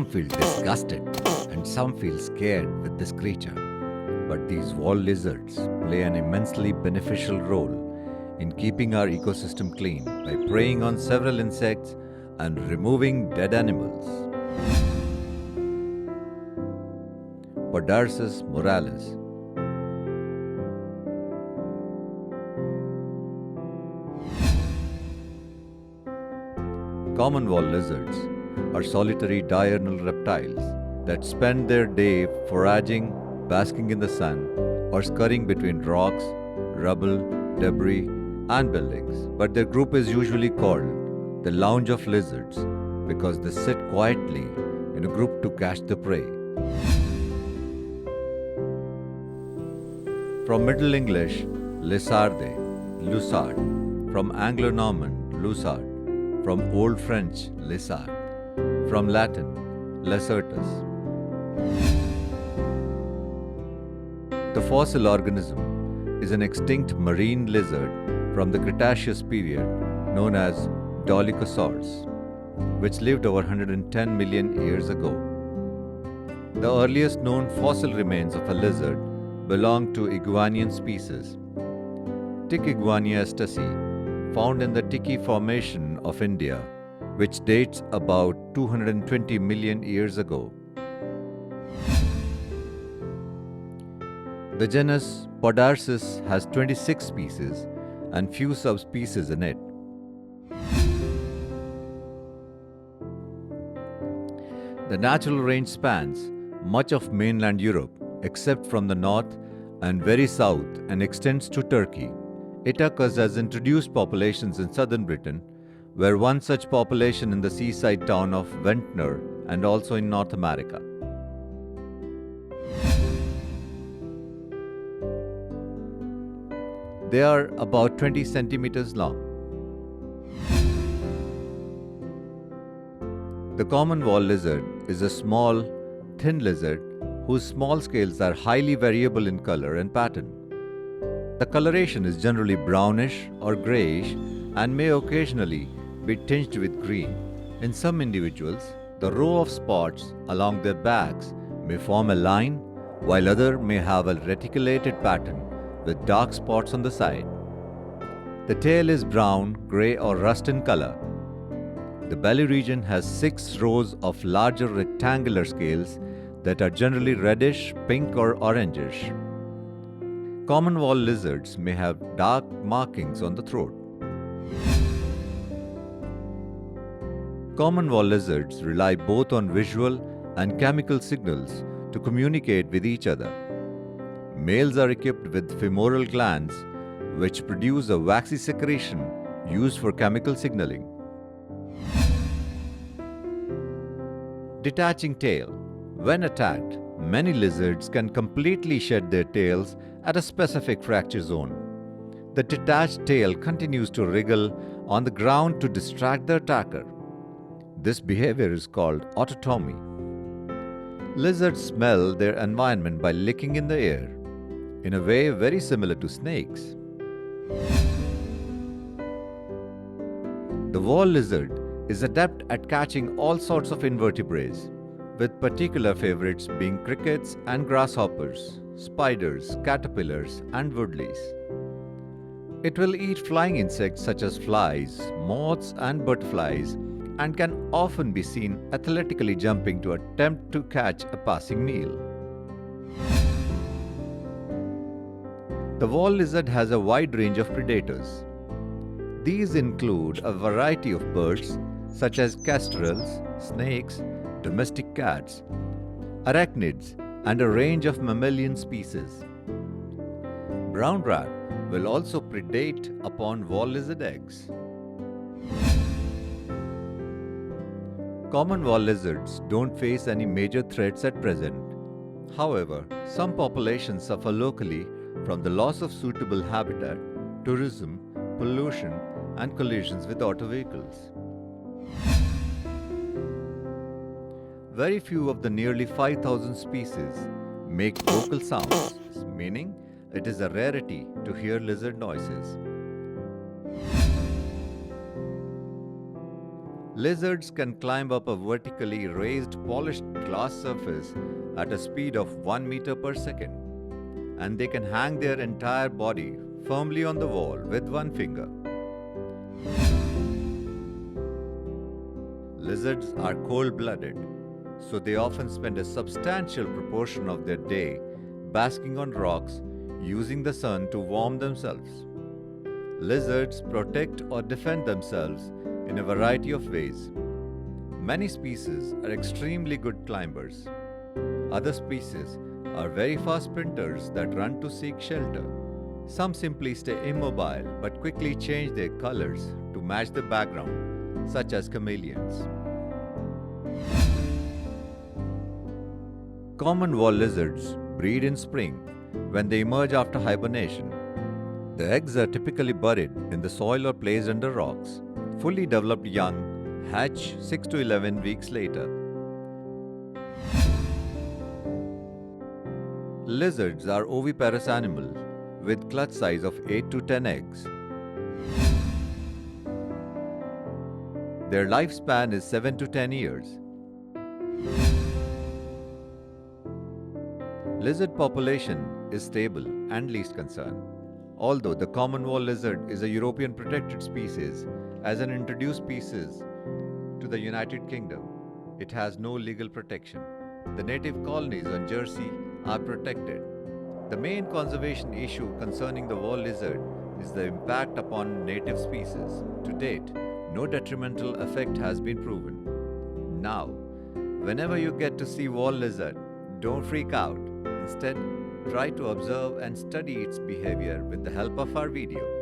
feel disgusted and some feel scared with this creature. But these wall lizards play an immensely beneficial role in keeping our ecosystem clean by preying on several insects and removing dead animals. Podarcis moralis. Common wall lizards are solitary diurnal reptiles that spend their day foraging, basking in the sun, or scurrying between rocks, rubble, debris, and buildings. But their group is usually called the lounge of lizards because they sit quietly in a group to catch the prey. From Middle English, lizarde, lusard. From Anglo-Norman, lusard. From Old French, lizard. From Latin, lacertus. The fossil organism is an extinct marine lizard from the Cretaceous period known as Dolichosaurus, which lived over 110 million years ago. The earliest known fossil remains of a lizard belong to iguanian species, Iguania estesi, found in the Tiki Formation of India, which dates about 220 million years ago. The genus Podarcis has 26 species and few subspecies in it. The natural range spans much of mainland Europe except from the north and very south and extends to Turkey. It occurs as introduced populations in southern Britain, where one such population in the seaside town of Ventnor, and also in North America. They are about 20 centimeters long. The common wall lizard is a small, thin lizard whose small scales are highly variable in color and pattern. The coloration is generally brownish or grayish and may occasionally be tinged with green. In some individuals, the row of spots along their backs may form a line, while others may have a reticulated pattern with dark spots on the side. The tail is brown, grey or rust in color. The belly region has 6 rows of larger rectangular scales that are generally reddish, pink or orangish. Common wall lizards may have dark markings on the throat. Common wall lizards rely both on visual and chemical signals to communicate with each other. Males are equipped with femoral glands, which produce a waxy secretion used for chemical signaling. Detaching tail. When attacked, many lizards can completely shed their tails at a specific fracture zone. The detached tail continues to wriggle on the ground to distract the attacker. This behavior is called autotomy. Lizards smell their environment by licking in the air, in a way very similar to snakes. The wall lizard is adept at catching all sorts of invertebrates, with particular favorites being crickets and grasshoppers, spiders, caterpillars, and woodlice. It will eat flying insects such as flies, moths, and butterflies, and can often be seen athletically jumping to attempt to catch a passing meal. The wall lizard has a wide range of predators. These include a variety of birds such as kestrels, snakes, domestic cats, arachnids, and a range of mammalian species. Brown rat will also predate upon wall lizard eggs. Common wall lizards don't face any major threats at present. However, some populations suffer locally from the loss of suitable habitat, tourism, pollution, and collisions with auto vehicles. Very few of the nearly 5,000 species make vocal sounds, meaning it is a rarity to hear lizard noises. Lizards can climb up a vertically raised polished glass surface at a speed of 1 meter per second, and they can hang their entire body firmly on the wall with one finger. Lizards are cold-blooded, so they often spend a substantial proportion of their day basking on rocks, using the sun to warm themselves. Lizards protect or defend themselves in a variety of ways. Many species are extremely good climbers. Other species are very fast sprinters that run to seek shelter. Some simply stay immobile but quickly change their colors to match the background, such as chameleons. Common wall lizards breed in spring when they emerge after hibernation. The eggs are typically buried in the soil or placed under rocks. Fully developed young hatch 6 to 11 weeks later. Lizards are oviparous animals with clutch size of 8 to 10 eggs. Their lifespan is 7 to 10 years. Lizard population is stable and least concern. Although the common wall lizard is a European protected species, as an introduced species to the United Kingdom, it has no legal protection. The native colonies on Jersey are protected. The main conservation issue concerning the wall lizard is the impact upon native species. To date, no detrimental effect has been proven. Now, whenever you get to see wall lizard, don't freak out. Instead, try to observe and study its behavior with the help of our video.